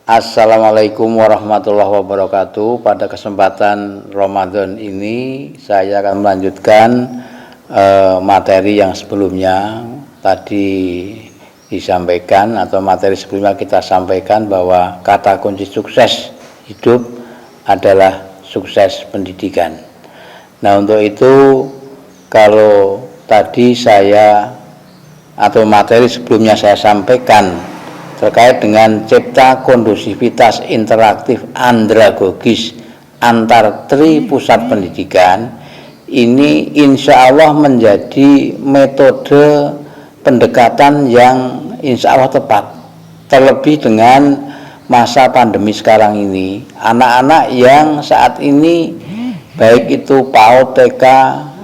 Assalamualaikum warahmatullahi wabarakatuh. Pada kesempatan Ramadan ini saya akan melanjutkan materi yang sebelumnya tadi disampaikan, atau materi sebelumnya kita sampaikan bahwa kata kunci sukses hidup adalah sukses pendidikan. Nah, untuk itu kalau tadi saya atau materi sebelumnya saya sampaikan terkait dengan cipta kondusivitas interaktif andragogis antar tri pusat pendidikan, ini insya Allah menjadi metode pendekatan yang insya Allah tepat, terlebih dengan masa pandemi sekarang ini. Anak-anak yang saat ini baik itu PAUD, TK,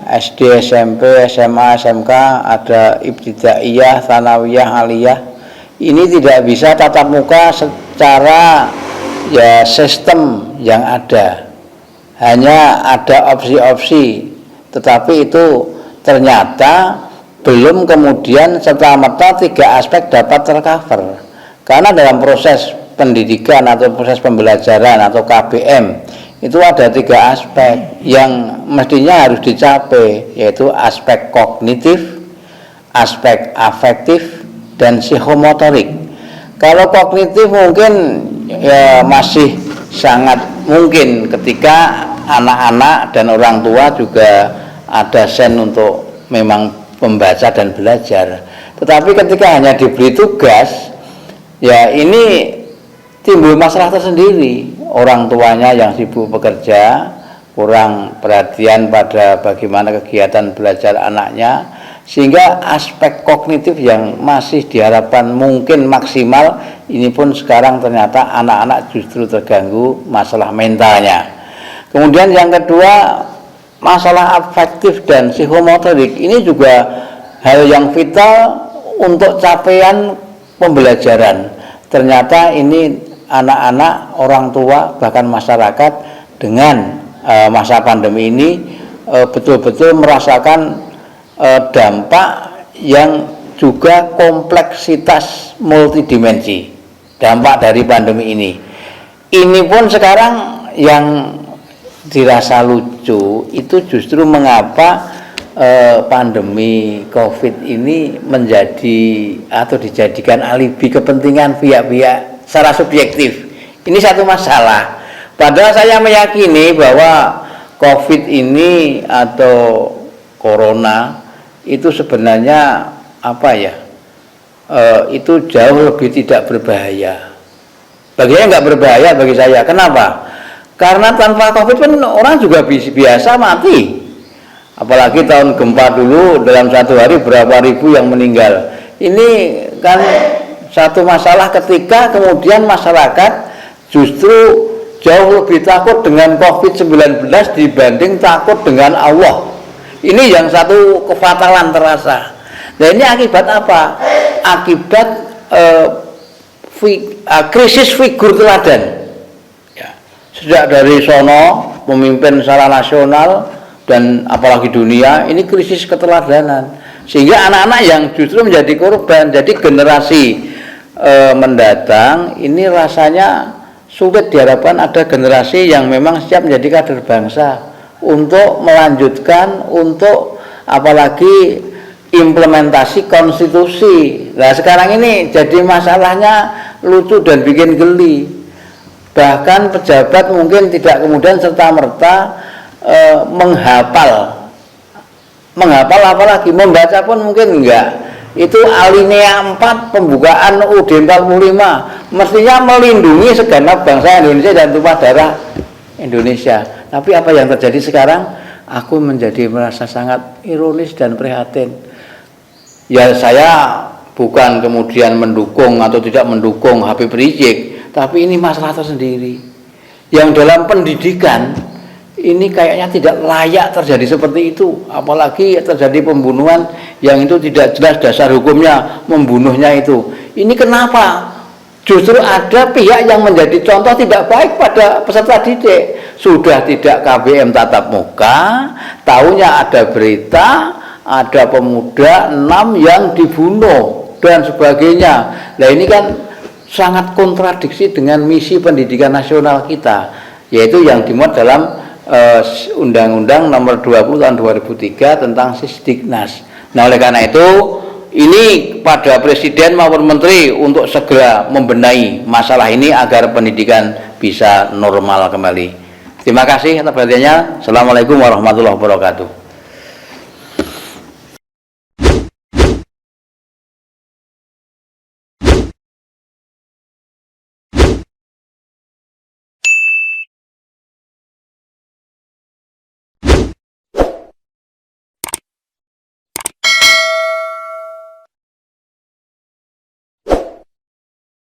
SD, SMP, SMA, SMK, ada ibtidaiyah, tsanawiyah, aliyah, ini tidak bisa tatap muka secara sistem yang ada, hanya ada opsi-opsi, tetapi itu ternyata belum kemudian serta-merta tiga aspek dapat tercover, karena dalam proses pendidikan atau proses pembelajaran atau KBM itu ada tiga aspek yang mestinya harus dicapai, yaitu aspek kognitif, aspek afektif, dan psikomotorik. Kalau kognitif mungkin masih sangat mungkin ketika anak-anak dan orang tua juga ada sen untuk memang membaca dan belajar. Tetapi ketika hanya diberi tugas, ini timbul masalah tersendiri. Orang tuanya yang sibuk bekerja, kurang perhatian pada bagaimana kegiatan belajar anaknya, sehingga aspek kognitif yang masih diharapkan mungkin maksimal ini pun sekarang ternyata anak-anak justru terganggu masalah mentalnya. Kemudian yang kedua, masalah afektif dan psikomotorik ini juga hal yang vital untuk capaian pembelajaran. Ternyata ini anak-anak, orang tua, bahkan masyarakat dengan masa pandemi ini betul-betul merasakan dampak yang juga kompleksitas multidimensi, dampak dari pandemi ini. Ini pun sekarang yang dirasa lucu itu justru mengapa pandemi COVID ini menjadi atau dijadikan alibi kepentingan pihak-pihak secara subjektif. Ini satu masalah. Padahal saya meyakini bahwa COVID ini atau Corona itu sebenarnya itu jauh lebih tidak berbahaya. Bagi saya nggak berbahaya bagi saya. Kenapa? Karena tanpa COVID pun orang juga biasa mati. Apalagi tahun gempa dulu dalam satu hari berapa ribu yang meninggal. Ini kan satu masalah ketika kemudian masyarakat justru jauh lebih takut dengan COVID-19 dibanding takut dengan Allah. Ini yang satu kefatalan terasa. Nah, ini akibat apa? akibat krisis figur teladan. Ya. Sejak dari sono pemimpin secara nasional dan apalagi dunia ini krisis keteladanan, sehingga anak-anak yang justru menjadi korban. Jadi generasi mendatang ini rasanya sulit diharapkan ada generasi yang memang siap menjadi kader bangsa untuk melanjutkan, untuk apalagi implementasi konstitusi. Nah sekarang ini jadi masalahnya lucu dan bikin geli. Bahkan pejabat mungkin tidak kemudian serta-merta menghafal apalagi membaca pun mungkin enggak. Itu alinea 4 pembukaan UUD 45 mestinya melindungi segenap bangsa Indonesia dan tumpah darah Indonesia. Tapi apa yang terjadi sekarang? Aku menjadi merasa sangat ironis dan prihatin. Ya saya bukan kemudian mendukung atau tidak mendukung Habib Rizik, tapi ini masalah tersendiri. Yang dalam pendidikan ini kayaknya tidak layak terjadi seperti itu, apalagi terjadi pembunuhan yang itu tidak jelas dasar hukumnya membunuhnya itu. Ini kenapa? Justru ada pihak yang menjadi contoh tidak baik pada peserta didik. Sudah tidak KBM tatap muka, tahunya ada berita, ada pemuda 6 yang dibunuh dan sebagainya. Nah ini kan sangat kontradiksi dengan misi pendidikan nasional kita, yaitu yang dimuat dalam Undang-Undang Nomor 20 Tahun 2003 tentang Sisdiknas. Nah oleh karena itu ini pada Presiden maupun Menteri untuk segera membenahi masalah ini agar pendidikan bisa normal kembali. Terima kasih atas perhatiannya. Assalamualaikum warahmatullahi wabarakatuh.